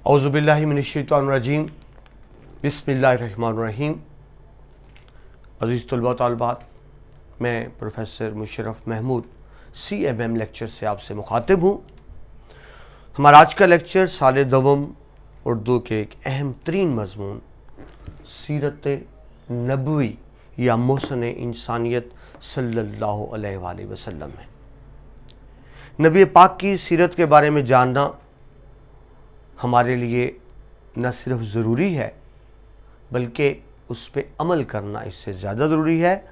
औज़ु बिल्लाहि मिनश्शैतानिर्रजीम बिस्मिल्लाहिर्रहमानिर्रहीम। अज़ीज़ तलबा तालिबात, मैं professor Musharraf Mahmood CMM lecture से आपसे मुखातिब हूँ। हमारा आज का लेक्चर साल दवम उर्दू के एक अहम तरीन मज़मून सीरत नबवी या मोहसन इंसानियत सल्लल्लाहु अलैहि वसल्लम है। नबी पाक की सीरत के बारे में जानना हमारे लिए न सिर्फ ज़रूरी है बल्कि उस पर अमल करना इससे ज़्यादा ज़रूरी है।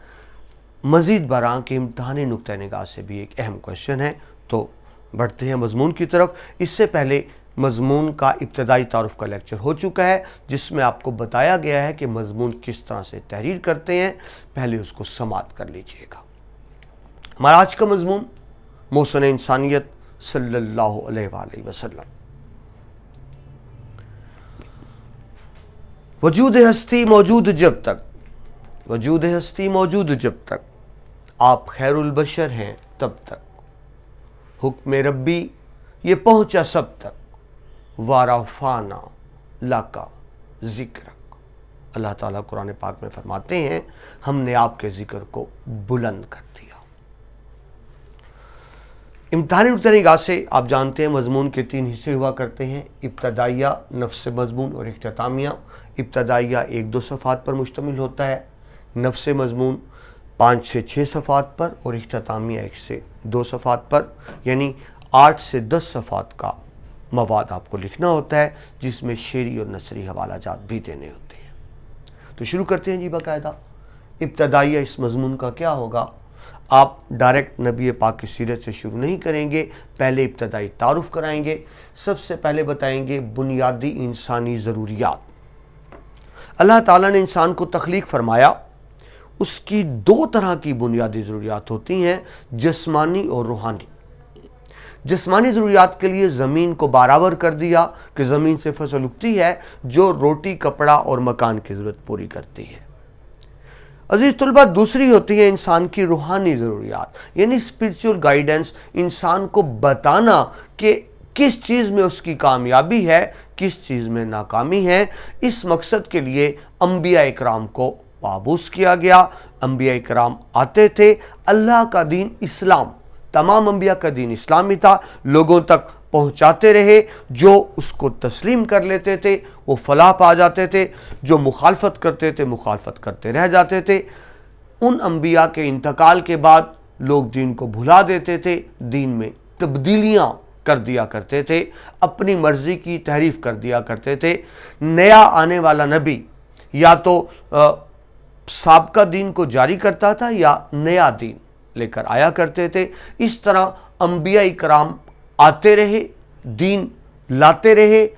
मज़ीद बरां के इम्तहानी नुक्ता निगाह से भी एक अहम क्वेश्चन है। तो बढ़ते हैं मज़मून की तरफ। इससे पहले मज़मून का इब्तदाई तारुफ का लेक्चर हो चुका है जिसमें आपको बताया गया है कि मज़मून किस तरह से तहरीर करते हैं। पहले उसको समाअत कर लीजिएगा। हमारा आज का मज़मून मोहसन इंसानियत सल्लल्लाहु अलैहि वसल्लम। वजूद हस्ती मौजूद जब तक, वजूद हस्ती मौजूद जब तक, आप खैरुल बशर हैं तब तक, हुक्म रब्बी ये पहुंचा सब तक, वाराफाना लाका जिक्रक। अल्लाह ताला कुरान पाक में फरमाते हैं हमने आपके जिक्र को बुलंद कर दिया। इम्तिहानी निगाह से आप जानते हैं मज़मून के 3 हिस्से हुआ करते हैं, इब्तदाइया, नफ्स मज़मून और इख्तितामिया। इब्तदाइया 1-2 सफ़ात पर मुश्तमिल होता है, नफ्स मज़मून 5 से 6 सफ़ात पर और इख्तितामिया 1 से 2 सफ़ात पर, यानी 8 से 10 सफ़ात का मवाद आपको लिखना होता है जिसमें शेरी और नसरी हवाला जात भी देने होते हैं। तो शुरू करते हैं जी बाकायदा। इब्तदाइया इस मज़मून का क्या होगा? आप डायरेक्ट नबी पाक की सीरत से शुरू नहीं करेंगे, पहले इब्तदाई तारुफ कराएंगे। सबसे पहले बताएंगे बुनियादी इंसानी ज़रूरियात। अल्लाह ताला ने इंसान को तख्लीक फरमाया, उसकी 2 तरह की बुनियादी ज़रूरियात होती हैं, जिस्मानी और रूहानी। जिस्मानी ज़रूरियात के लिए ज़मीन को बराबर कर दिया कि ज़मीन से फसल उगती है जो रोटी, कपड़ा और मकान की ज़रूरत पूरी करती है। अजीज़ तलबा, दूसरी होती है इंसान की रूहानी ज़रूरियात, यानी स्पिरिचुअल गाइडेंस, इंसान को बताना कि किस चीज़ में उसकी कामयाबी है, किस चीज़ में नाकामी है। इस मकसद के लिए अंबिया इकराम को पाबूस किया गया। अंबिया इकराम आते थे, अल्लाह का दीन इस्लाम, तमाम अंबिया का दीन इस्लाम ही था, लोगों तक पहुँचाते रहे। जो उसको तस्लीम कर लेते थे वो फलाह पा जाते थे, जो मुखालफत करते थे मुखालफत करते रह जाते थे। उन अंबिया के इंतकाल के बाद लोग दीन को भुला देते थे, दीन में तब्दीलियाँ कर दिया करते थे, अपनी मर्ज़ी की तहरीफ कर दिया करते थे। नया आने वाला नबी या तो साबका दीन को जारी करता था या नया दीन लेकर आया करते थे। इस तरह अंबिया इकराम आते रहे, दीन लाते रहे,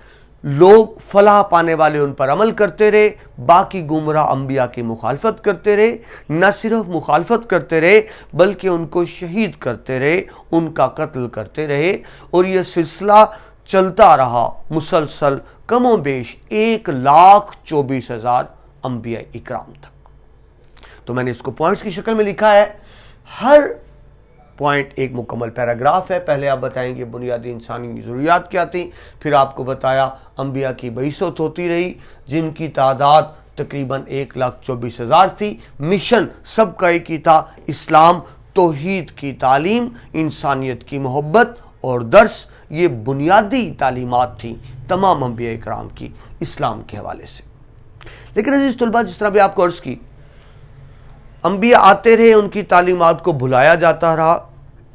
लोग फलाह पाने वाले उन पर अमल करते रहे, बाकी गुमराह अंबिया की मुखालफत करते रहे। न सिर्फ मुखालफत करते रहे बल्कि उनको शहीद करते रहे, उनका कत्ल करते रहे, और यह सिलसिला चलता रहा मुसलसल कमो बेश 1,24,000 अंबिया इकराम तक। तो मैंने इसको पॉइंट्स की शक्ल में लिखा है, हर पॉइंट एक मुकम्मल पैराग्राफ है। पहले आप बताएंगे बुनियादी इंसानी ज़रूरियात क्या थी, फिर आपको बताया अंबिया की बइसत होती रही जिनकी तादाद तकरीबन 1,24,000 थी। मिशन सबका एक ही था, इस्लाम, तौहीद की तालीम, इंसानियत की मोहब्बत और दर्स। ये बुनियादी तालीमात थी तमाम अंबिया इकराम की इस्लाम के हवाले से। लेकिन अज़ीज़ तलबा, जिस तरह भी आपको अर्ज़ की, अंबिया आते रहे, उनकी तालीमात को भुलाया जाता रहा।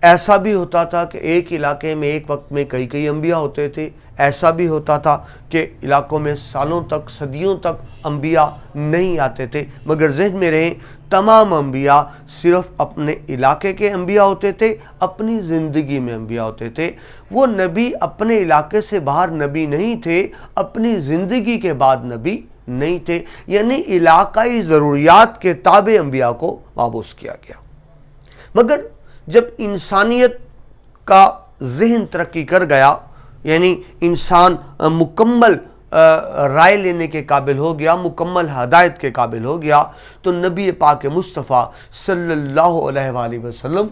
ऐसा भी होता था कि एक इलाके में एक वक्त में कई कई अंबिया होते थे। ऐसा भी होता था कि इलाकों में सालों तक, सदियों तक अंबिया नहीं आते थे। मगर ज़हन में रहे, तमाम अंबिया सिर्फ अपने इलाके के अंबिया होते थे, अपनी ज़िंदगी में अंबिया होते थे। वो नबी अपने इलाके से बाहर नबी नहीं थे, अपनी ज़िंदगी के बाद नबी नहीं थे, यानी इलाकाई ज़रूरियात के ताबे अंबिया को माबूस किया गया। मगर जब इंसानियत का ज़हन तरक्की कर गया, यानी इंसान मुकम्मल राय लेने के काबिल हो गया, मुकम्मल हदायत के काबिल हो गया, तो नबी पाक मुस्तफ़ा सल्लल्लाहु अलैहि वसल्लम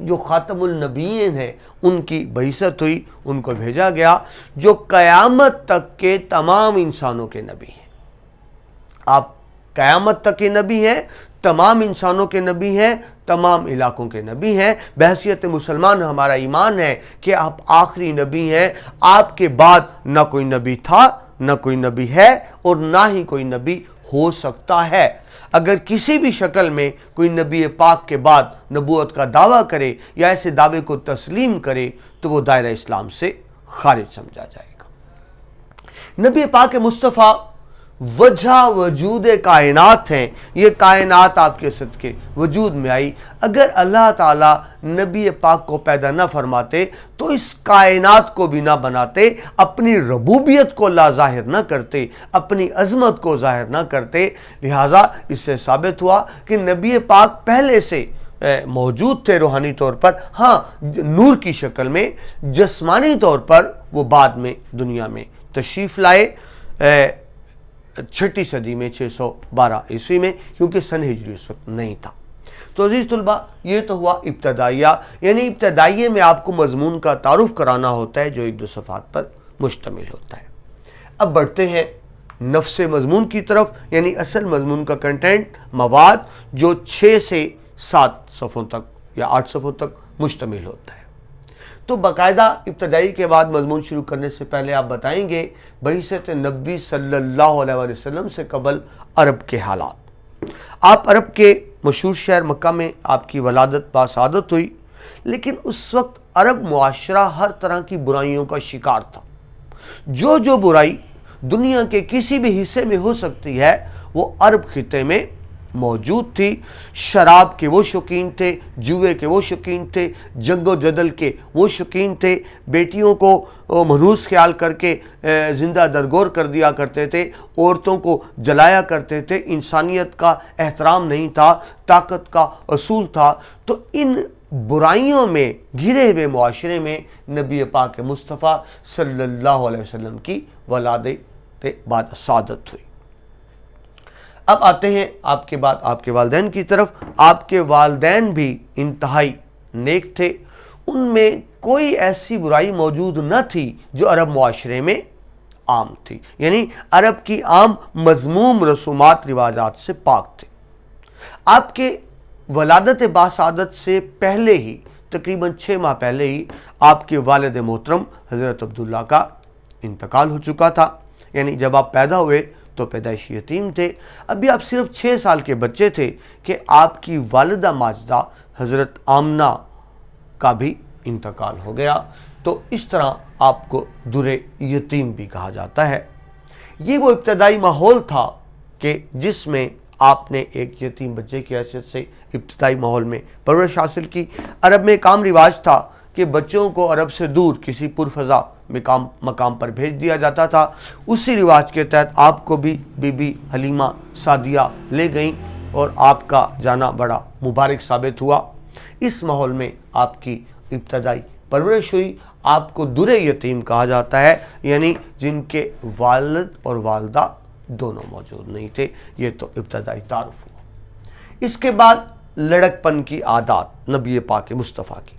جو خاتم النبیین ہیں ان کی بعثت ہوئی، ان کو بھیجا گیا، جو قیامت تک کے تمام انسانوں کے نبی ہیں۔ آپ قیامت تک کے نبی ہیں، تمام انسانوں کے نبی ہیں، تمام علاقوں کے نبی ہیں۔ بحیثیت مسلمان ہمارا ایمان ہے کہ آپ آخری نبی ہیں، آپ کے بعد نہ کوئی نبی تھا، نہ کوئی نبی ہے، اور نہ ہی کوئی نبی ہو سکتا ہے۔ اگر کسی بھی شکل میں کوئی نبی پاک کے بعد نبوت کا دعویٰ کرے یا ایسے دعوے کو تسلیم کرے تو وہ دائرہ اسلام سے خارج سمجھا جائے گا۔ نبی پاک مصطفیٰ وجہ وجود کائنات ہیں، یہ کائنات آپ کے صدقے وجود میں آئی۔ اگر اللہ تعالیٰ نبی پاک کو پیدا نہ فرماتے تو اس کائنات کو بھی نہ بناتے، اپنی ربوبیت کو لا ظاہر نہ کرتے، اپنی عظمت کو ظاہر نہ کرتے۔ لہٰذا اس سے ثابت ہوا کہ نبی پاک پہلے سے موجود تھے روحانی طور پر، ہاں نور کی شکل میں، جسمانی طور پر وہ بعد میں دنیا میں تشریف لائے 6 صدی میں 612 عیسوی میں، کیونکہ سن ہجری اس وقت نہیں تھا۔ تو عزیز طلبہ، یہ تو ہوا ابتدائیہ، یعنی ابتدائیے میں آپ کو مضمون کا تعارف کرانا ہوتا ہے جو 1-2 صفحات پر مشتمل ہوتا ہے۔ اب بڑھتے ہیں نفس مضمون کی طرف، یعنی اصل مضمون کا کنٹینٹ، مواد، جو 6 سے 7 صفحوں تک یا 8 صفحوں تک مشتمل ہوتا ہے۔ تو باقاعدہ ابتدائی کے بعد مضمون شروع کرنے سے پہلے آپ بتائیں گے بعثت نبی صلی اللہ علیہ وسلم سے قبل عرب کے حالات۔ آپ عرب کے مشہور شہر مکہ میں آپ کی ولادت باسعادت ہوئی، لیکن اس وقت عرب معاشرہ ہر طرح کی برائیوں کا شکار تھا۔ جو برائی دنیا کے کسی بھی حصے میں ہو سکتی ہے وہ عرب خطے میں موجود تھی۔ شراب کے وہ شوقین تھے، جوئے کے وہ شوقین تھے، جنگ و جدل کے وہ شوقین تھے، بیٹیوں کو منحوس خیال کر کے زندہ درگور کر دیا کرتے تھے، عورتوں کو جلایا کرتے تھے، انسانیت کا احترام نہیں تھا، طاقت کا اصول تھا۔ تو ان برائیوں میں گھرے ہوئے معاشرے میں نبی پاک مصطفیٰ صلی اللہ علیہ وسلم کی ولادت بعد سعادت ہوئی۔ اب آتے ہیں آپ کے بعد آپ کے والدین کی طرف۔ آپ کے والدین بھی انتہائی نیک تھے، ان میں کوئی ایسی برائی موجود نہ تھی جو عرب معاشرے میں عام تھی، یعنی عرب کی عام مذموم رسومات رواجات سے پاک تھے۔ آپ کے ولادت باسعادت سے پہلے ہی، تقریباً 6 ماہ پہلے ہی، آپ کے والد محترم حضرت عبداللہ کا انتقال ہو چکا تھا، یعنی جب آپ پیدا ہوئے تو پیدائشی یتیم تھے۔ ابھی آپ صرف 6 سال کے بچے تھے کہ آپ کی والدہ ماجدہ حضرت آمنہ کا بھی انتقال ہو گیا۔ تو اس طرح آپ کو در یتیم بھی کہا جاتا ہے۔ یہ وہ ابتدائی ماحول تھا کہ جس میں آپ نے ایک یتیم بچے کی حیثیت سے ابتدائی ماحول میں پرورش حاصل کی۔ عرب میں ایک عام رواج تھا کہ بچوں کو عرب سے دور کسی پرفضا مقام پر بھیج دیا جاتا تھا۔ اسی رواج کے تحت آپ کو بھی بی بی حلیمہ سعدیہ لے گئیں اور آپ کا جانا بڑا مبارک ثابت ہوا۔ اس ماحول میں آپ کی ابتدائی پرورش ہوئی۔ آپ کو در یتیم کہا جاتا ہے، یعنی جن کے والد اور والدہ دونوں موجود نہیں تھے۔ یہ تو ابتدائی تعارف ہوا۔ اس کے بعد لڑکپن کی عادات نبی پاک مصطفیٰ کی۔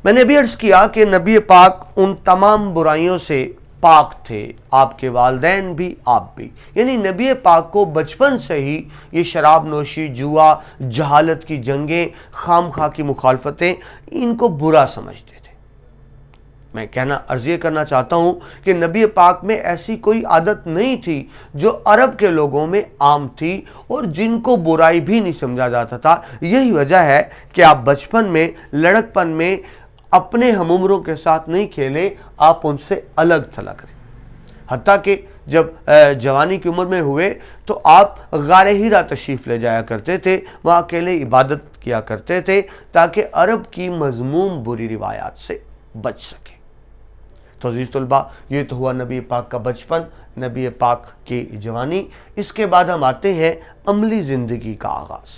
میں نے بھی عرض کیا کہ نبی پاک ان تمام برائیوں سے پاک تھے، آپ کے والدین بھی، آپ بھی، یعنی نبی پاک کو بچپن سے ہی یہ شراب نوشی، جوا، جہالت کی جنگیں، خام خواہ کی مخالفتیں، ان کو برا سمجھتے تھے۔ میں عرض یہ کرنا چاہتا ہوں کہ نبی پاک میں ایسی کوئی عادت نہیں تھی جو عرب کے لوگوں میں عام تھی اور جن کو برائی بھی نہیں سمجھا جاتا تھا۔ یہی وجہ ہے کہ آپ بچپن میں، لڑکپن میں اپنے ہم عمروں کے ساتھ نہیں کھیلے، آپ ان سے الگ تھلگ رہے۔ حتیٰ کہ جب جوانی کی عمر میں ہوئے تو آپ غار ہیرا تشریف لے جایا کرتے تھے، وہاں اکیلے عبادت کیا کرتے تھے تاکہ عرب کی مذموم بری روایات سے بچ سکے۔ تو عزیز طلبہ، یہ تو ہوا نبی پاک کا بچپن، نبی پاک کی جوانی۔ اس کے بعد ہم آتے ہیں عملی زندگی کا آغاز۔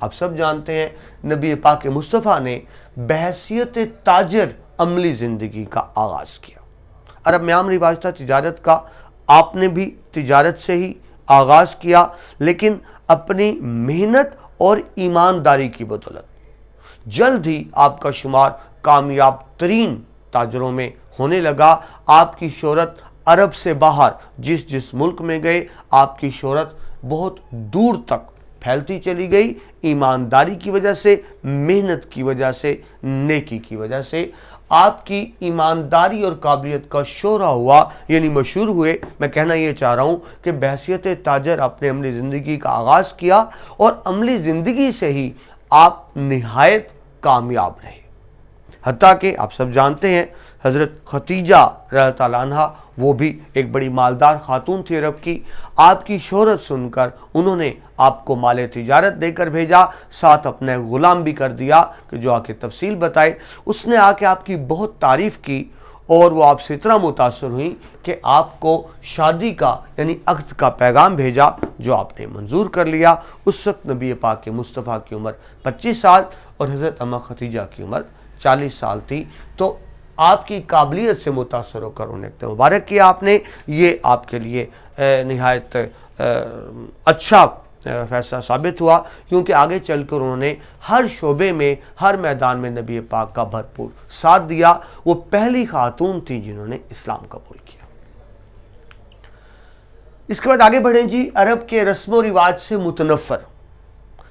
آپ سب جانتے ہیں نبی پاک مصطفیٰ نے بحیثیت تاجر عملی زندگی کا آغاز کیا۔ عرب میں عام رواج تھا تجارت کا، آپ نے بھی تجارت سے ہی آغاز کیا، لیکن اپنی محنت اور ایمانداری کی بدولت जल्द ही आपका शुमार कामयाब तरीन ताजरों में होने लगा। आपकी शोहरत अरब से बाहर जिस जिस मुल्क में गए आपकी शोहरत बहुत दूर तक फैलती चली गई, ईमानदारी की वजह से, मेहनत की वजह से, नेकी की वजह से। आपकी ईमानदारी और काबिलियत का शोहरा हुआ, यानी मशहूर हुए। मैं कहना ये चाह रहा हूँ कि बहैसियत ताजर आपने अमली ज़िंदगी का आगाज़ किया और अमली ज़िंदगी से ही आप निहायत कामयाब रहे। हत्ता कि आप सब जानते हैं हज़रत खतीजा रज़ियल्लाहु ताला अन्हा वो भी एक बड़ी मालदार खातून थी अरब की। आपकी शोहरत सुनकर उन्होंने आपको माले तिजारत देकर भेजा, साथ अपने गुलाम भी कर दिया कि जो आके तफसील बताए। उसने आके आपकी बहुत तारीफ़ की और वो आपसे इतना मुतासर हुई कि आपको शादी का यानी अक़्द का पैगाम भेजा जो आपने मंजूर कर लिया। उस वक्त नबी पाक के मुस्तफ़ा की उम्र 25 साल और हज़रत अम्मा खतीजा की उम्र 40 साल थी। तो आपकी काबिलियत से मुतासर होकर उन्हें मुबारक किया आपने। ये आपके लिए निहायत अच्छा फैसला साबित हुआ, क्योंकि आगे चलकर उन्होंने हर शोबे में, हर मैदान में नबी पाक का भरपूर साथ दिया। वो पहली खातून थी जिन्होंने इस्लाम कबूल किया। इसके बाद आगे बढ़ें जी। अरब के रस्म व रिवाज से मुतनफ़र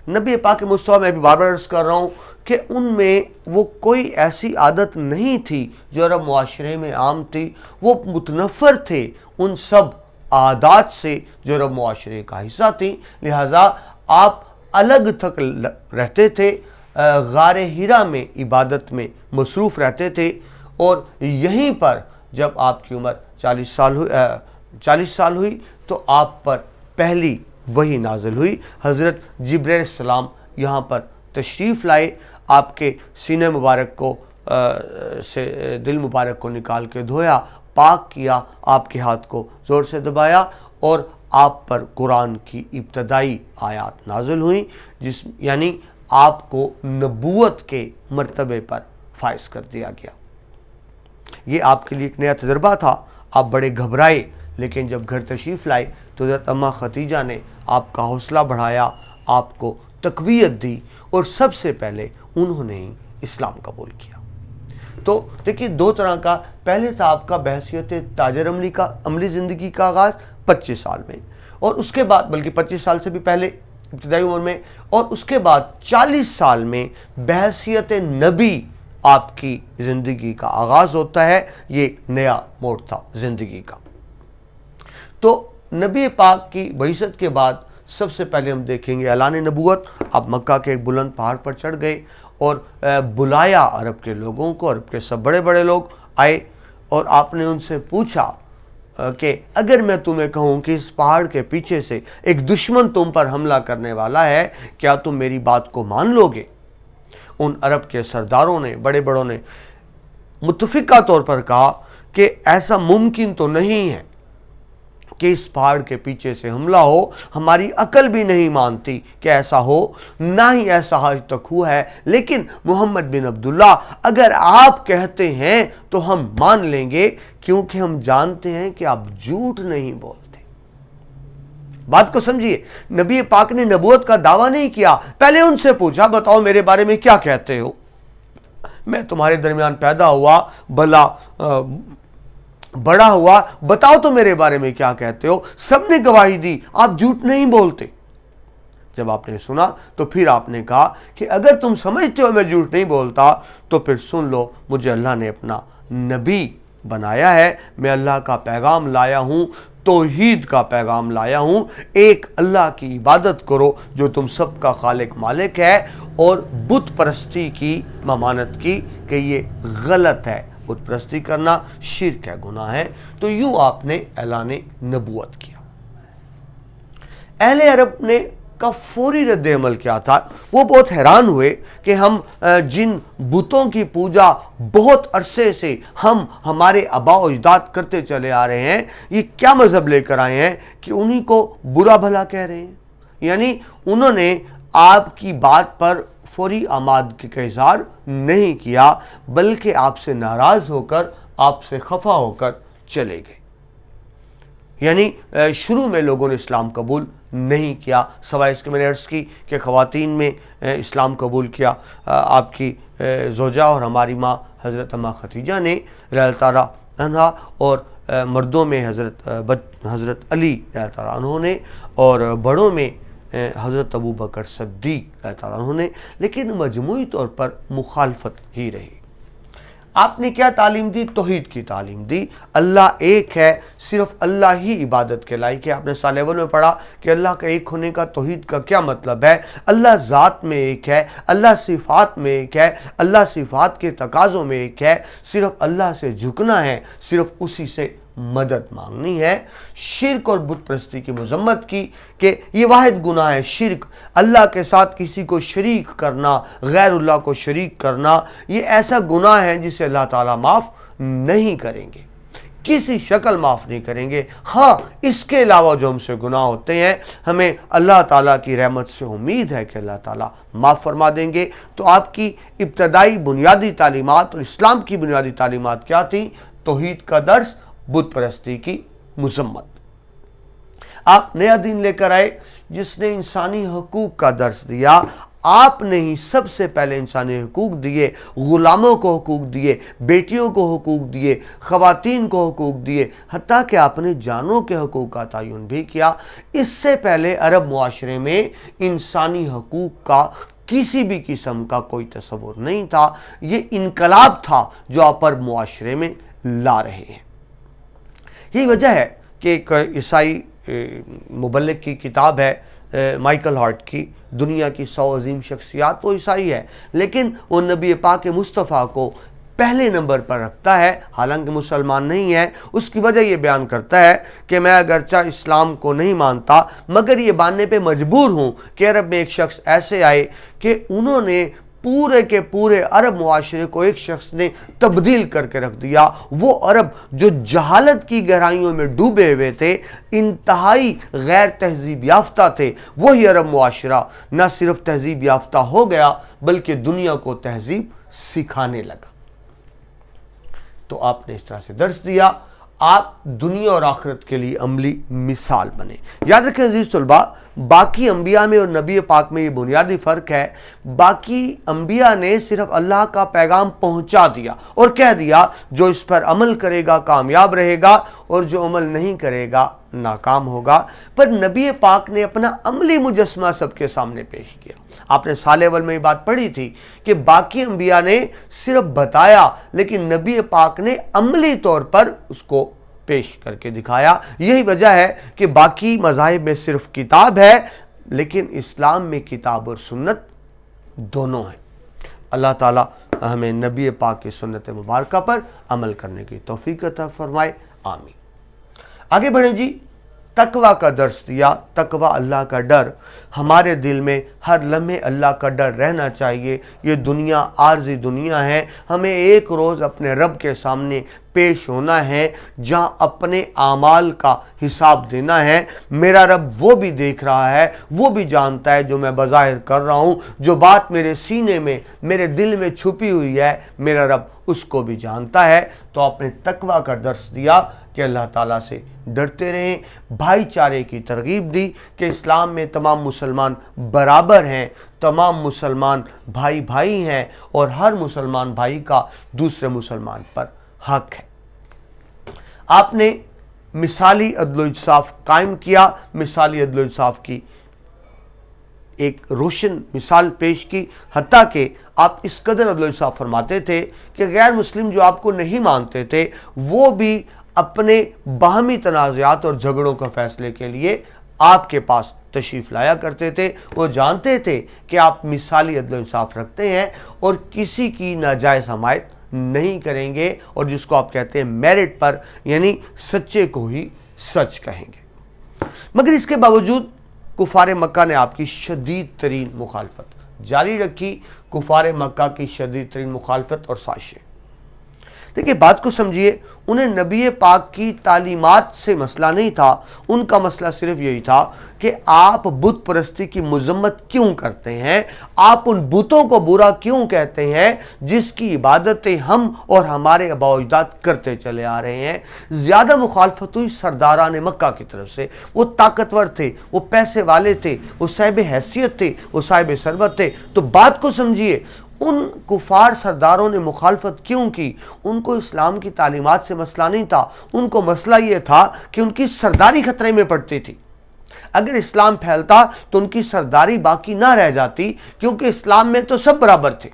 नबी पाक के मुस्तफ़ा, मैं भी बार बार अर्ज़ कर रहा हूँ कि उनमें वो कोई ऐसी आदत नहीं थी जो अरब मुआशरे में आम थी। वो मुतनफ़र थे उन सब आदात से जो अरब मुआशरे का हिस्सा थी। लिहाजा आप अलग थक रहते थे, गारे हिरा में इबादत में मसरूफ़ रहते थे। और यहीं पर जब आपकी उम्र 40 साल हुई तो आप पर पहली वही नाजिल हुई। हज़रत जिब्रील सलाम यहाँ पर तशरीफ़ लाए, आपके सीने मुबारक को से दिल मुबारक को निकाल के धोया, पाक किया, आपके हाथ को ज़ोर से दबाया और आप पर कुरान की इब्तदाई आयात नाजिल हुई, जिस यानी आपको नबूवत के मर्तबे पर फाइज कर दिया गया। ये आपके लिए एक नया तजर्बा था। आप बड़े घबराए, लेकिन जब घर तशरीफ़ लाए तो हज़रत अम्मा खतीजा ने आपका हौसला बढ़ाया, आपको तक़वियत दी और सबसे पहले उन्होंने ही इस्लाम कबूल किया। तो देखिए, दो तरह का, पहले था आपका बहसियत ताजर अमली ज़िंदगी का आगाज़ 25 साल में, और उसके बाद, बल्कि 25 साल से भी पहले इब्तिदाई उम्र में, और उसके बाद 40 साल में बहसियत नबी आपकी ज़िंदगी का आगाज़ होता है। ये नया मोड़ था ज़िंदगी का। तो नबी पाक की बइसत के बाद सबसे पहले हम देखेंगे ऐलान नबूवत। आप मक्का के एक बुलंद पहाड़ पर चढ़ गए और बुलाया अरब के लोगों को। अरब के सब बड़े बड़े लोग आए और आपने उनसे पूछा कि अगर मैं तुम्हें कहूँ कि इस पहाड़ के पीछे से एक दुश्मन तुम पर हमला करने वाला है, क्या तुम मेरी बात को मान लोगे? उन अरब के सरदारों ने, बड़े बड़ों ने मुत्तफ़िका तौर पर कहा कि ऐसा मुमकिन तो नहीं है कि इस पहाड़ के पीछे से हमला हो। हमारी अकल भी नहीं मानती कि ऐसा हो, ना ही ऐसा आज तक हुआ है। लेकिन मोहम्मद बिन अब्दुल्ला, अगर आप कहते हैं तो हम मान लेंगे, क्योंकि हम जानते हैं कि आप झूठ नहीं बोलते। बात को समझिए, नबी पाक ने नबूवत का दावा नहीं किया, पहले उनसे पूछा बताओ मेरे बारे में क्या कहते हो। मैं तुम्हारे दरमियान पैदा हुआ, बड़ा हुआ, बताओ तो मेरे बारे में क्या कहते हो। सबने गवाही दी, आप झूठ नहीं बोलते। जब आपने सुना तो फिर आपने कहा कि अगर तुम समझते हो मैं झूठ नहीं बोलता तो फिर सुन लो, मुझे अल्लाह ने अपना नबी बनाया है। मैं अल्लाह का पैगाम लाया हूं, तौहीद का पैगाम लाया हूं। एक अल्लाह की इबादत करो जो तुम सबका खालिक मालिक है, और बुत परस्ती की ममानत की कि ये गलत है, बुत परस्ती करना शिर्क है, गुनाह है। तो यूं आपने ऐलान नबूवत किया। अहले अरब ने का फौरी रद्द अमल क्या था? वो बहुत हैरान हुए कि हम जिन बुतों की पूजा बहुत अरसे से हम हमारे आबा अजदाद करते चले आ रहे हैं, ये क्या मजहब लेकर आए हैं कि उन्हीं को बुरा भला कह रहे हैं। यानी उन्होंने आपकी बात पर फौरी आमादगी का इज़हार नहीं किया, बल्कि आपसे नाराज़ होकर, आपसे खफा होकर चले गए। یعنی شروع میں لوگوں نے اسلام قبول نہیں کیا، سوائے اس کے میں نے عرض کی کہ خواتین میں اسلام قبول کیا آپ کی زوجہ اور ہماری ماں حضرت اماں ختیجہ نے رضی اللہ تعالیٰ عنہ، اور مردوں میں حضرت علی رضی اللہ تعالیٰ عنہ نے، اور بڑوں میں حضرت ابو بکر صدیق رضی اللہ تعالیٰ عنہ نے، لیکن مجموعی طور پر مخالفت ہی رہی۔ آپ نے کیا تعلیم دی؟ توحید کی تعلیم دی۔ اللہ ایک ہے، صرف اللہ ہی عبادت کے لائق ہے۔ آپ نے سال اول میں پڑھا کہ اللہ کا ایک ہونے کا، توحید کا کیا مطلب ہے؟ اللہ ذات میں ایک ہے، اللہ صفات میں ایک ہے، اللہ صفات کے تقاضوں میں ایک ہے، صرف اللہ سے جھکنا ہے، صرف اسی سے مدد مانگنی ہے۔ شرک اور بت پرستی کی مذمت کی کہ یہ واحد گناہ ہے شرک، اللہ کے ساتھ کسی کو شریک کرنا، غیر اللہ کو شریک کرنا، یہ ایسا گناہ ہے جسے اللہ تعالیٰ معاف نہیں کریں گے، کسی شکل معاف نہیں کریں گے۔ ہاں، اس کے علاوہ جو ہم سے گناہ ہوتے ہیں، ہمیں اللہ تعالیٰ کی رحمت سے امید ہے کہ اللہ تعالیٰ معاف فرما دیں گے۔ تو آپ کی ابتدائی بنیادی تعلیمات اور اسلام کی بنیادی تعلیمات کیا تھیں؟ توحید کا درس، بت پرستی کی مذمت۔ آپ نیا دین لے کر آئے جس نے انسانی حقوق کا درس دیا۔ آپ نے ہی سب سے پہلے انسانی حقوق دیے، غلاموں کو حقوق دیے، بیٹیوں کو حقوق دیے، خواتین کو حقوق دیے، حتیٰ کہ آپ نے جانوں کے حقوق کا تعین بھی کیا۔ اس سے پہلے عرب معاشرے میں انسانی حقوق کا کسی بھی قسم کا کوئی تصور نہیں تھا۔ یہ انقلاب تھا جو آپ عرب معاشرے میں لا رہے ہیں۔ یہی وجہ ہے کہ ایک عیسائی مبلغ کی کتاب ہے مائیکل ہارٹ کی، دنیا کی 100 عظیم شخصیات، وہ عیسائی ہے لیکن وہ نبی پاک مصطفیٰ کو پہلے نمبر پر رکھتا ہے، حالانکہ مسلمان نہیں ہے۔ اس کی وجہ یہ بیان کرتا ہے کہ میں اگرچہ اسلام کو نہیں مانتا مگر یہ ماننے پہ مجبور ہوں کہ عرب میں ایک شخص ایسے آئے کہ انہوں نے پورے کے پورے عرب معاشرے کو ایک شخص نے تبدیل کر کے رکھ دیا۔ وہ عرب جو جہالت کی گہرائیوں میں ڈوبے ہوئے تھے، انتہائی غیر تہذیب یافتہ تھے، وہی عرب معاشرہ نہ صرف تہذیب یافتہ ہو گیا بلکہ دنیا کو تہذیب سکھانے لگا۔ تو آپ نے اس طرح سے درس دیا، آپ دنیا اور آخرت کے لیے عملی مثال بنے۔ یاد رکھیں عزیز طلباء، باقی انبیاء میں اور نبی پاک میں یہ بنیادی فرق ہے۔ باقی انبیاء نے صرف اللہ کا پیغام پہنچا دیا اور کہہ دیا جو اس پر عمل کرے گا کامیاب رہے گا اور جو عمل نہیں کرے گا ناکام ہوگا۔ پر نبی پاک نے اپنا عملی مجسمہ سب کے سامنے پیش کیا۔ آپ نے سال اول میں یہ بات پڑھی تھی کہ باقی انبیاء نے صرف بتایا لیکن نبی پاک نے عملی طور پر اس کو پیش کر کے دکھایا۔ یہی وجہ ہے کہ باقی مذاہب میں صرف کتاب ہے لیکن اسلام میں کتاب اور سنت دونوں ہیں۔ اللہ تعالیٰ ہمیں نبی پاک کی سنت مبارکہ پر عمل کرنے کی توفیق عطا فرمائے، آمین۔ آگے بڑھیں جی، تقوی کا درس دیا۔ تقوی اللہ کا ڈر، ہمارے دل میں ہر لمحے اللہ کا ڈر رہنا چاہیے۔ یہ دنیا عارضی دنیا ہے، ہمیں ایک روز اپنے رب کے سامنے پیش ہونا ہے جہاں اپنے اعمال کا حساب دینا ہے۔ میرا رب وہ بھی دیکھ رہا ہے، وہ بھی جانتا ہے جو میں بظاہر کر رہا ہوں، جو بات میرے سینے میں میرے دل میں چھپی ہوئی ہے میرا رب اس کو بھی جانتا ہے۔ تو آپ نے تقوی کا درس دیا کہ اللہ تعالیٰ سے ڈرتے رہیں، بھائی چارے کی ترغیب دی کہ اسلام میں تمام مسلمان برابر ہیں، تمام مسلمان بھائی بھائی ہیں اور ہر مسلمان بھائی کا دوسرے مسلمان پر حق ہے۔ آپ نے مثالی عدل و انصاف قائم کیا، مثالی عدل و انصاف کی ایک روشن مثال پیش کی، حتیٰ کہ آپ اس قدر عدل و انصاف فرماتے تھے کہ غیر مسلم جو آپ کو نہیں مانتے تھے وہ بھی اپنے باہمی تنازعات اور جھگڑوں کا فیصلے کے لیے آپ کے پاس تشریف لایا کرتے تھے۔ وہ جانتے تھے کہ آپ مثالی عدل و انصاف رکھتے ہیں اور کسی کی ناجائز حمایت نہیں کریں گے، اور جس کو آپ کہتے ہیں میرٹ پر، یعنی سچے کو ہی سچ کہیں گے۔ مگر اس کے باوجود کفار مکہ نے آپ کی شدید ترین مخالفت جاری رکھی، کفار مکہ کی شدید ترین مخالفت اور سازشیں۔ देखिए बात को समझिए, उन्हें नबी पाक की तालीमात से मसला नहीं था, उनका मसला सिर्फ यही था कि आप बुत परस्ती की मजम्मत क्यों करते हैं, आप उन बुतों को बुरा क्यों कहते हैं जिसकी इबादतें हम और हमारे आबा व अजदाद करते चले आ रहे हैं। ज़्यादा मुखालफत हुई सरदारान मक्का की तरफ से। वो ताकतवर थे, वो पैसे वाले थे, वो साहिब हैसियत थे, वो साहिब सरबत थे। तो बात को समझिए, उन कुफार सरदारों ने मुखालफत क्यों की? उनको इस्लाम की तालीमात से मसला नहीं था, उनको मसला ये था कि उनकी सरदारी खतरे में पड़ती थी। अगर इस्लाम फैलता तो उनकी सरदारी बाकी ना रह जाती, क्योंकि इस्लाम में तो सब बराबर थे।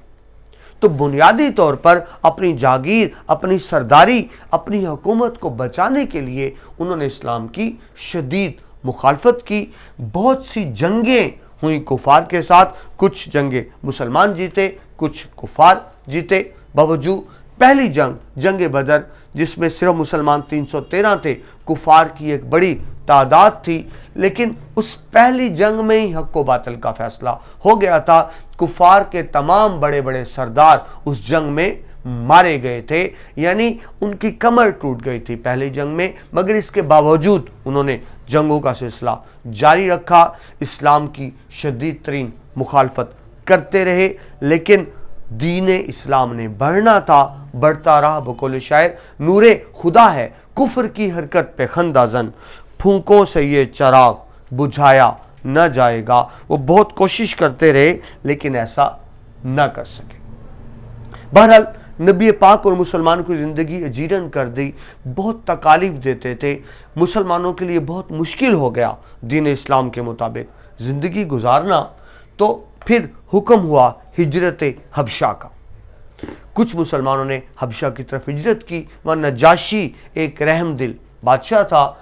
तो बुनियादी तौर पर अपनी जागीर, अपनी सरदारी, अपनी हुकूमत को बचाने के लिए उन्होंने इस्लाम की शदीद मुखालफत की। बहुत सी जंगें हुई कुफार के साथ, कुछ जंगे मुसलमान जीते, कुछ कुफार जीते। बावजूद पहली जंग बदर, जिसमें सिर्फ मुसलमान 313 थे, कुफार की एक बड़ी तादाद थी, लेकिन उस पहली जंग में ही हक व बातिल का फैसला हो गया था। कुफार के तमाम बड़े बड़े सरदार उस जंग में मारे गए थे, यानी उनकी कमर टूट गई थी पहली जंग में। मगर इसके बावजूद उन्होंने जंगों का सिलसिला जारी रखा, इस्लाम की शदीद तरीन मुखालफत करते रहे, लेकिन दीन इस्लाम ने बढ़ना था, बढ़ता रहा। बकौल शायर, नूरे खुदा है कुफ्र की हरकत पे खंदाजन, फूंकों से ये चराग बुझाया न जाएगा। वो बहुत कोशिश करते रहे, लेकिन ऐसा न कर सके। बहरहाल नबी पाक और मुसलमानों की ज़िंदगी अजीरन कर दी, बहुत तकालीफ देते थे, मुसलमानों के लिए बहुत मुश्किल हो गया दीन इस्लाम के मुताबिक ज़िंदगी गुजारना। तो फिर हुक्म हुआ हिजरत हबशा का। कुछ मुसलमानों ने हबशा की तरफ हिजरत की। वह नजाशी एक रहमदिल बादशाह था,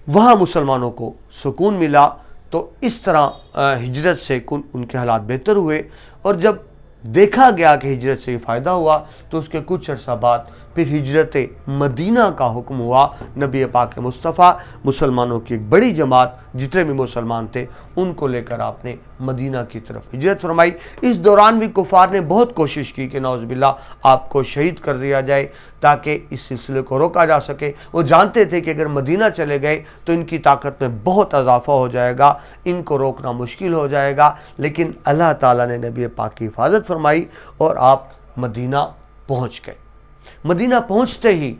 वहाँ मुसलमानों को सुकून मिला। तो इस तरह हिजरत से उनके हालात बेहतर हुए। और जब देखा गया कि हिजरत से फ़ायदा हुआ, तो उसके कुछ अर्सा बाद फिर हिजरत मदीना का हुक्म हुआ। नबी पाक मुस्तफ़ा मुसलमानों की एक बड़ी जमात, जितने भी मुसलमान थे, उनको लेकर आपने मदीना की तरफ हिजरत फरमाई। इस दौरान भी कुफार ने बहुत कोशिश की कि नौज़ुबिल्लाह आपको शहीद कर दिया जाए, ताकि इस सिलसिले को रोका जा सके। वो जानते थे कि अगर मदीना चले गए तो इनकी ताकत में बहुत इजाफा हो जाएगा, इनको रोकना मुश्किल हो जाएगा। लेकिन अल्लाह ताला ने नबी पाक की हिफाजत फरमाई और आप मदीना पहुँच गए। मदीना पहुंचते ही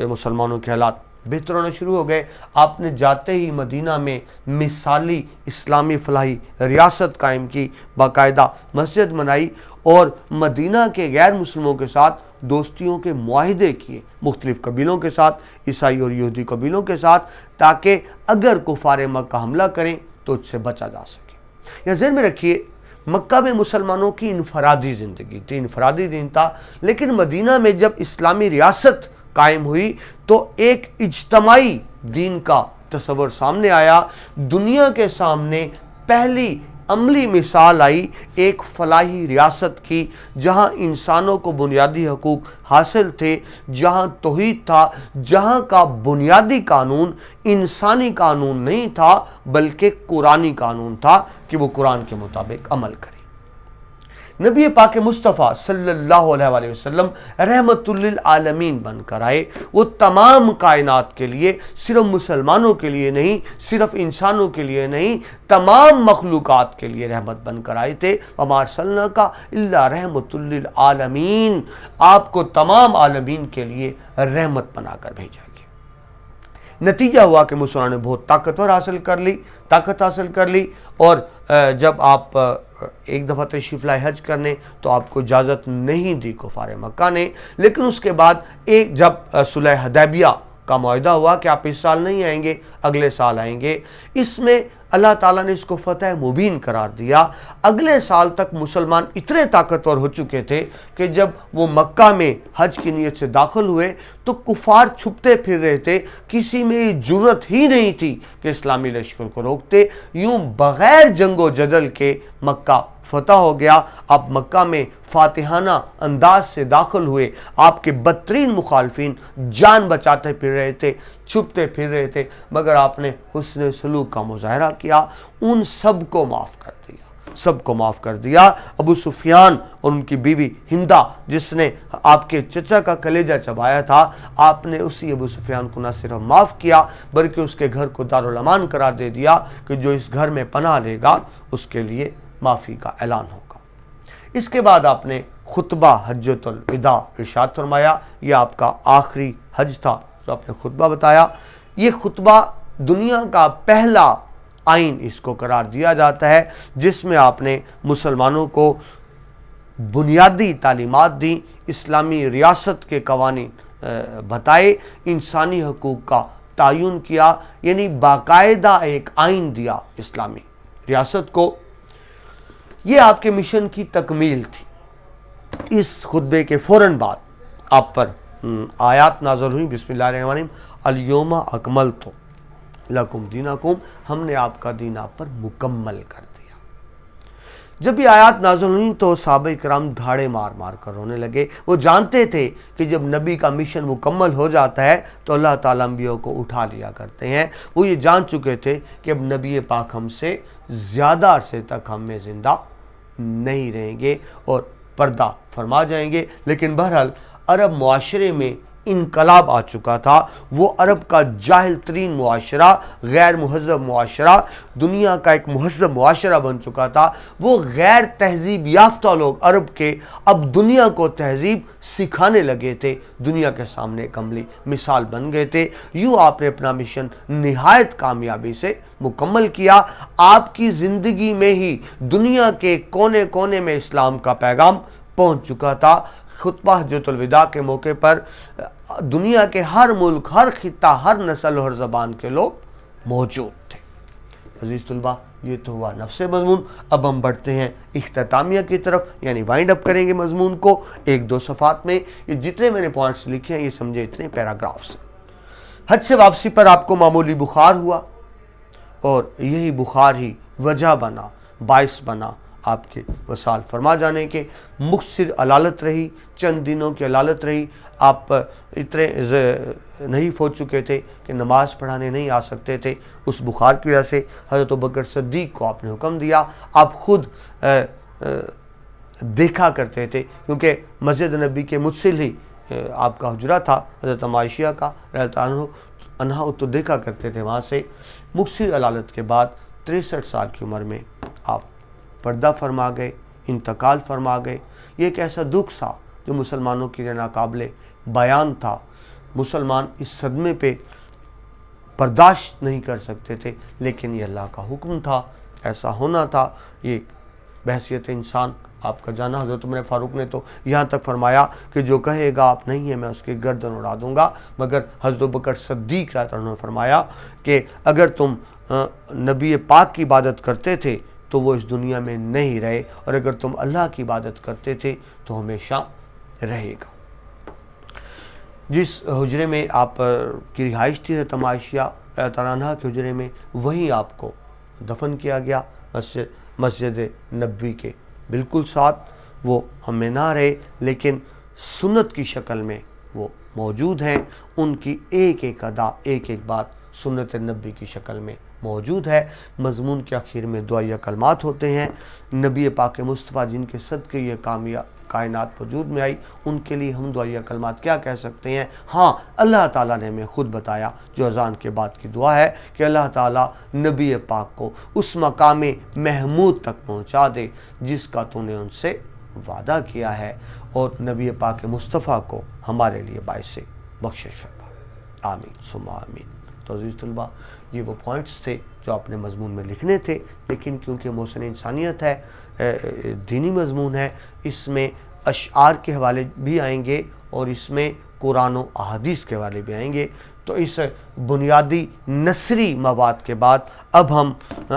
मुसलमानों के हालात बेहतर होने शुरू हो गए। आपने जाते ही मदीना में मिसाली इस्लामी फलाही रियासत कायम की, बाकायदा मस्जिद बनाई और मदीना के गैर मुस्लिमों के साथ दोस्तियों के मुआहिदे किए, मुख्तलिफ कबीलों के साथ, ईसाई और यहूदी कबीलों के साथ, ताकि अगर कुफार मक्का हमला करें तो उससे बचा जा सके। यह ज़हन में रखिए, मक्का में मुसलमानों की इनफरादी ज़िंदगी थी, इनफरादी दिन था। लेकिन मदीना में जब इस्लामी रियासत कायम हुई तो एक इज्तमाई दीन का तस्वर सामने आया। दुनिया के सामने पहली अमली मिसाल आई एक फलाही रियासत की, जहां इंसानों को बुनियादी हकूक़ हासिल थे, जहां तौहीद था, जहां का बुनियादी कानून इंसानी कानून नहीं था बल्कि कुरानी कानून था कि वो कुरान के मुताबिक अमल करें। नबी पाक मुस्तफ़ा सल्लल्लाहु अलैहि वसल्लम रहमतुल लिल आलमीन बनकर आए। वो तमाम कायनात के लिए, सिर्फ मुसलमानों के लिए नहीं, सिर्फ इंसानों के लिए नहीं, तमाम मखलूक़ात के लिए रहमत बनकर आए थे। वमा अर्सलनाका इल्ला रहमतुल लिल आलमीन, आपको तमाम आलमीन के लिए रहमत बनाकर भेजा गया। नतीजा हुआ कि मुसलमानों ने बहुत ताकत हासिल कर ली। और जब आप एक दफ़ा तशरीफ़ लाए हज करने तो आपको इजाज़त नहीं दी कुफार मक्का ने। लेकिन उसके बाद जब सुलह हदैबिया का मुआहिदा हुआ कि आप इस साल नहीं आएंगे, अगले साल आएंगे, इसमें अल्लाह ताला ने इसको फतह मुबीन करार दिया। अगले साल तक मुसलमान इतने ताकतवर हो चुके थे कि जब वो मक्का में हज की नीयत से दाखिल हुए तो कुफार छुपते फिर रहे थे, किसी में जुर्रत ही नहीं थी कि इस्लामी लश्कर को रोकते। यूं बग़ैर जंगो जदल के मक्का फतह हो गया। आप मक्का में फातिहाना अंदाज से दाखिल हुए, आपके बदतरीन मुखालफिन जान बचाते फिर रहे थे, छुपते फिर रहे थे, मगर आपने हुस्न सलूक का मुजाहरा किया, उन सब को माफ़ कर दिया। سب کو معاف کر دیا۔ ابو سفیان اور ان کی بیوی ہندہ جس نے آپ کے چچا کا کلیجہ چبایا تھا، آپ نے اسی ابو سفیان کو نہ صرف معاف کیا بلکہ اس کے گھر کو دارالامان قرار دے دیا کہ جو اس گھر میں پناہ لے گا اس کے لیے معافی کا اعلان ہوگا۔ اس کے بعد آپ نے خطبہ حجۃ الوداع ارشاد فرمایا۔ یہ آپ کا آخری حج تھا جو آپ نے خطبہ بتایا۔ یہ خطبہ دنیا کا پہلا آئین اس کو قرار دیا جاتا ہے جس میں آپ نے مسلمانوں کو بنیادی تعلیمات دیں، اسلامی ریاست کے قوانین بتائے، انسانی حقوق کا تعین کیا، یعنی باقاعدہ ایک آئین دیا اسلامی ریاست کو۔ یہ آپ کے مشن کی تکمیل تھی۔ اس خطبے کے فوراً بعد آپ پر آیات نازل ہوئی، بسم اللہ الرحمن الرحیم، الیوم اکملت لکم دینکم، ہم نے آپ کا دین آپ پر مکمل کر دیا۔ جب یہ آیات نازل ہوئی تو صحابہ کرام دھاڑے مار مار کر رونے لگے۔ وہ جانتے تھے کہ جب نبی کا مشن مکمل ہو جاتا ہے تو اللہ تعالیٰ انبیاء کو اٹھا لیا کرتے ہیں۔ وہ یہ جان چکے تھے کہ اب نبی پاک ہم سے زیادہ عرصے تک ہم میں زندہ نہیں رہیں گے اور پردہ فرما جائیں گے۔ لیکن بہرحال عرب معاشرے میں انقلاب آ چکا تھا۔ وہ عرب کا جاہل ترین معاشرہ، غیر مہذب معاشرہ، دنیا کا ایک مہذب معاشرہ بن چکا تھا۔ وہ غیر تہذیب یافتہ لوگ عرب کے اب دنیا کو تہذیب سکھانے لگے تھے، دنیا کے سامنے ایک عملی مثال بن گئے تھے۔ یوں آپ نے اپنا مشن نہایت کامیابی سے مکمل کیا۔ آپ کی زندگی میں ہی دنیا کے کونے کونے میں اسلام کا پیغام پہنچ چکا تھا۔ خطبہ حجۃ الوداع کے موقع پر دنیا کے ہر ملک، ہر خطہ، ہر نسل اور زبان کے لوگ موجود تھے۔ عزیز طلبہ، یہ تو ہوا نفس مضمون۔ اب ہم بڑھتے ہیں اختتامیہ کی طرف، یعنی وائنڈ اپ کریں گے مضمون کو ایک دو صفحات میں۔ یہ جتنے میں نے پوائنٹس لکھے ہیں یہ سمجھے اتنے پیراگرافس۔ حج سے واپسی پر آپ کو معمولی بخار ہوا اور یہی بخار ہی وجہ بنا، باعث بنا آپ کے وصال فرما جانے کے۔ مختصر علالت رہی، چند دنوں کی علالت رہی۔ آپ اتنے نہیں ہو چکے تھے کہ نماز پڑھانے نہیں آ سکتے تھے اس بخار کی وجہ سے۔ حضرت ابوبکر صدیق کو آپ نے حکم دیا، آپ خود دیکھا کرتے تھے کیونکہ مسجد نبی کے متصل ہی آپ کا حجرہ تھا حضرت عائشہ کا رضی اللہ عنہا، تو دیکھا کرتے تھے وہاں سے۔ مختصر علالت کے بعد 63 سال کی عمر میں آپ پردہ فرما گئے، انتقال فرما گئے۔ یہ ایک ایسا دکھ تھا جو مسلمانوں کے لیے ناقابل بیان تھا۔ مسلمان اس صدمے پہ برداشت نہیں کر سکتے تھے، لیکن یہ اللہ کا حکم تھا، ایسا ہونا تھا۔ یہ بحیثیت انسان آپ کا جانا۔ حضرت عمر فاروق نے تو یہاں تک فرمایا کہ جو کہے گا آپ نہیں ہیں میں اس کی گردن اڑا دوں گا، مگر حضرت ابوبکر صدیق رضی اللہ عنہ نے فرمایا کہ اگر تم نبی پاک کی عبادت کرتے تھے تو وہ اس دنیا میں نہیں رہے، اور اگر تم اللہ کی عبادت کرتے تھے تو ہمیشہ رہے گا۔ جس حجرے میں آپ کی رہائش تھی حضرت عائشہ رضی اللہ عنہا کے حجرے میں، وہیں آپ کو دفن کیا گیا، مسجد نبوی کے بالکل ساتھ۔ وہ ہم میں نہ رہے لیکن سنت کی شکل میں وہ موجود ہیں۔ ان کی ایک ایک ادا، ایک ایک بات سنت نبی کی شکل میں موجود ہے۔ مضمون کے آخر میں دعائیہ کلمات ہوتے ہیں۔ نبی پاک مصطفیٰ جن کے صدقے یہ کائنات وجود میں آئی، ان کے لیے ہم دعائیہ کلمات کیا کہہ سکتے ہیں؟ ہاں، اللہ تعالیٰ نے ہمیں خود بتایا جو اذان کے بعد کی دعا ہے کہ اللہ تعالیٰ نبی پاک کو اس مقام محمود تک پہنچا دے جس کا تو نے ان سے وعدہ کیا ہے، اور نبی پاک مصطفیٰ کو ہمارے لیے باعث بخشش فرما۔ آمین ثم آمین۔ تو عزیز طلبہ، یہ وہ پوائنٹس تھے جو آپ نے مضمون میں لکھنے تھے، لیکن کیونکہ محسن انسانیت ہے، دینی مضمون ہے، اس میں اشعار کے حوالے بھی آئیں گے اور اس میں قرآن و احادیث کے حوالے بھی آئیں گے۔ تو اس بنیادی نثری مواد کے بعد اب ہم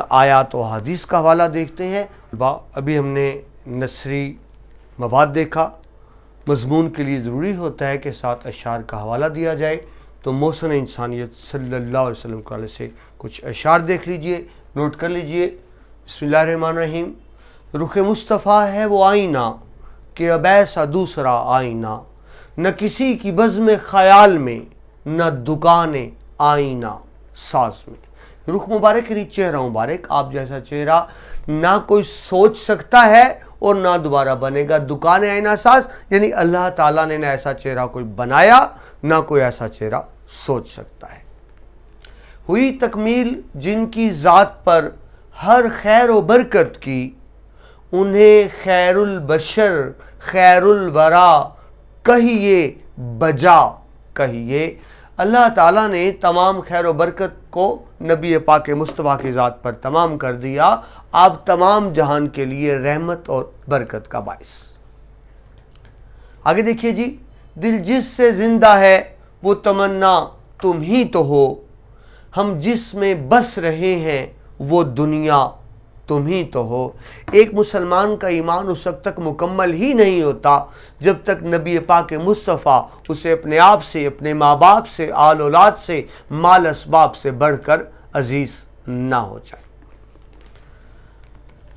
آیات و احادیث کا حوالہ دیکھتے ہیں۔ ابھی ہم نے نثری مواد دیکھا۔ مضمون کے لیے ضروری ہوتا ہے کہ ساتھ اشعار کا حوالہ دیا جائے، تو محسن انسانیت صلی اللہ علیہ وسلم کے حوالے سے کچھ اشعار دیکھ لیجئے، نوٹ کر لیجئے۔ بسم اللہ الرحمن الرحیم۔ رخ مصطفیٰ ہے وہ آئینہ کہ اب ایسا دوسرا آئینہ، نہ کسی کی بزم خیال میں، نہ دکان آئینہ ساز میں۔ रुख मुबारक यानी चेहरा मुबारक, आप जैसा चेहरा ना कोई सोच सकता है और ना दोबारा बनेगा। दुकान आईना साज यानी अल्लाह ताला ने ना ऐसा चेहरा कोई बनाया, ना कोई ऐसा चेहरा सोच सकता है। हुई तकमील जिनकी ज़ात पर हर खैर व बरकत की, उन्हें खैरुल बशर खैरुल वरा कहिए बजा कहिए। अल्लाह ताला ने तमाम खैर व बरकत को नबी पाक मुस्तफ़ा की ज़ात पर तमाम कर दिया। आप तमाम जहान के लिए रहमत और बरकत का बाइस। आगे देखिए जी, दिल जिससे जिंदा है वो तमन्ना तुम ही तो हो, हम जिसमें बस रहे हैं वो दुनिया तुम ही तो हो। एक मुसलमान का ईमान उस वक्त तक मुकम्मल ही नहीं होता जब तक नबी पाक मुस्तफ़ा उसे अपने आप से, अपने माँ बाप से, आल औलाद से, माल असबाब से बढ़कर अजीज ना हो जाए।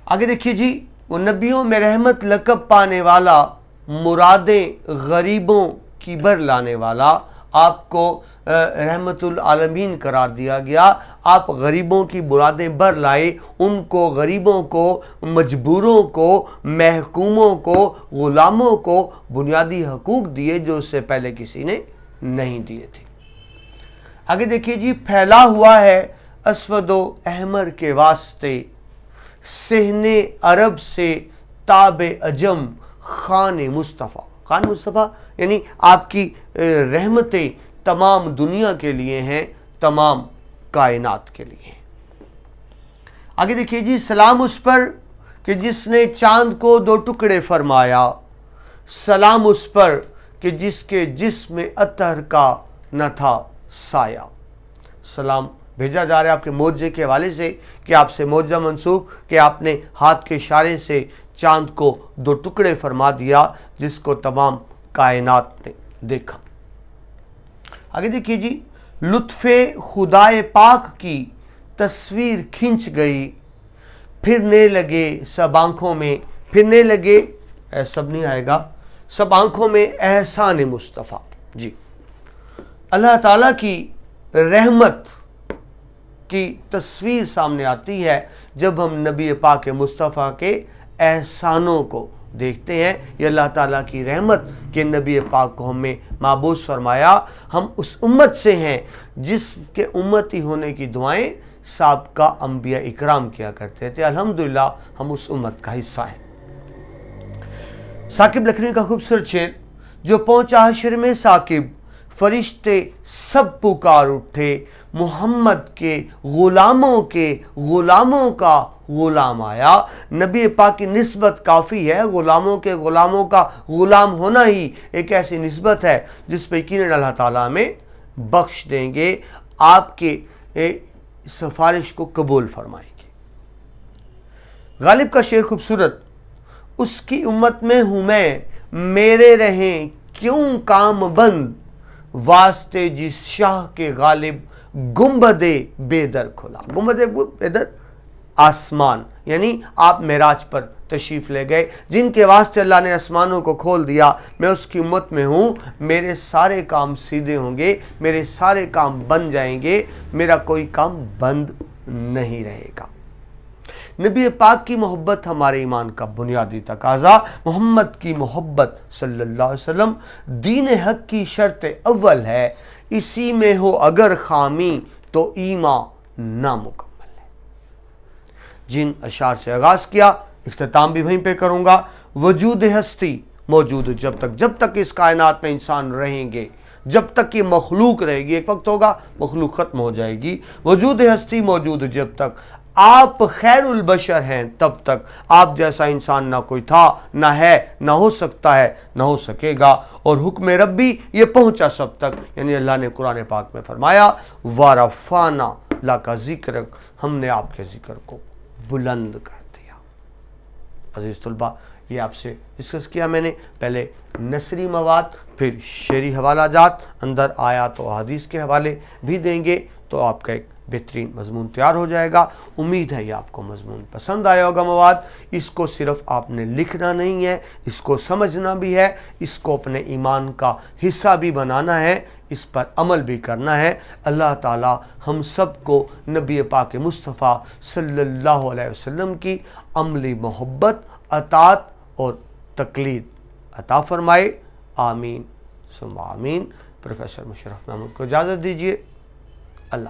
आगे देखिए जी, वो नबियों में रहमत लक़ब पाने वाला, मुरादें गरीबों की बर लाने वाला, आपको रहमतुल आलमीन करार दिया गया। आप गरीबों की मुरादें बर लाए, उनको, गरीबों को, मजबूरों को, महकूमों को, गुलामों को बुनियादी हकूक दिए जो उससे पहले किसी ने नहीं दिए थे। आगे देखिए जी, फैला हुआ है अस्वदो अहमर के वास्ते, सहने अरब से ताबे अजम खान मुस्तफ़ा। खान मुस्तफ़ा यानी आपकी रहमतें तमाम दुनिया के लिए हैं, तमाम कायनात के लिए हैं। आगे देखिए जी, सलाम उस पर कि जिसने चांद को दो टुकड़े फरमाया, सलाम उस पर कि जिसके जिस्म अतहर का न था साया। सलाम भेजा जा रहा है आपके मौजे के हवाले से कि आपसे मौजा मंसूब कि आपने हाथ के इशारे से चांद को दो टुकड़े फरमा दिया जिसको तमाम कायनात ने देखा। आगे देखिए जी, लुत्फ़े खुदाए पाक की तस्वीर खिंच गई, फिरने लगे सब आँखों में, फिरने लगे सब नहीं आएगा, सब आँखों में एहसान मुस्तफ़ा जी। अल्लाह ताला की रहमत की तस्वीर सामने आती है जब हम नबी पाक मुस्तफ़ा के एहसानों को देखते हैं। ये अल्लाह ताला की रहमत के नबी पाक को हमें माबूस फरमाया। हम उस उम्मत से हैं जिसके उम्मती होने की दुआएं साबका अंबिया इकराम किया करते थे। अल्हम्दुलिल्लाह हम उस उम्मत का हिस्सा हैं। साकिब लखनवी का खूबसूरत शेर, जो पहुंचा हश्र में साकिब, फरिश्ते सब पुकार उठे, मोहम्मद के गुलामों का गुलाम आया। नबी पाक की निस्बत काफ़ी है, गुलामों के गुलामों का गुलाम होना ही एक ऐसी निस्बत है जिस पर यकीनन अल्लाह ताला हमें बख्श देंगे, आपके सिफारिश को कबूल फरमाएंगे। गालिब का शेर खूबसूरत, उसकी उम्मत में हूँ मैं, मेरे रहें क्यों काम बंद, वास्ते जिस शाह के गालिब गुंबदे बेदर खुला। गुंबदे बेदर आसमान, यानी आप मेराज पर तशरीफ़ ले गए, जिनके वास्ते अल्लाह ने आसमानों को खोल दिया। मैं उसकी उम्मत में हूँ, मेरे सारे काम सीधे होंगे, मेरे सारे काम बन जाएंगे, मेरा कोई काम बंद नहीं रहेगा। नबी पाक की मोहब्बत हमारे ईमान का बुनियादी तकाजा, मोहम्मद की मोहब्बत सल्लल्लाहु अलैहि वसल्लम दीन हक की शर्त अव्वल है। इसी में हो अगर खामी तो ईमान नामुकम्मल है। जिन अशार से आगाज़ किया, इख्तिताम भी वहीं पे करूँगा। वजूद हस्ती मौजूद जब तक इस कायनात में इंसान रहेंगे, जब तक ये मखलूक रहेगी, एक वक्त होगा मखलूक ख़त्म हो जाएगी। वजूद हस्ती मौजूद जब तक, आप खैरुल बशर हैं तब तक, आप जैसा इंसान ना कोई था, ना है, ना हो सकता है, ना हो सकेगा। और हुक्म रब्बी ये पहुंचा सब तक, यानी अल्लाह ने कुरान पाक में फरमाया, वारफ़ाना लका ज़िक्रक, हमने आपके ज़िक्र को बुलंद कर दिया। अज़ीज़ तुलबा, ये आपसे डिस्कस किया मैंने, पहले नसरी मवाद, फिर शेरी हवाला जात, अंदर आयात और हदीस के हवाले भी देंगे। تو آپ کا ایک بہترین مضمون تیار ہو جائے گا۔ امید ہے یہ آپ کو مضمون پسند آیا ہوگا۔ مواد اس کو صرف آپ نے لکھنا نہیں ہے، اس کو سمجھنا بھی ہے، اس کو اپنے ایمان کا حصہ بھی بنانا ہے، اس پر عمل بھی کرنا ہے۔ اللہ تعالی ہم سب کو نبی پاک مصطفیٰ صلی اللہ علیہ وسلم کی عملی محبت، اطاعت اور تقلید عطا فرمائے۔ آمین ثم آمین۔ پروفیسر مشرف محمود کو اجازت دیجیے۔ اللہ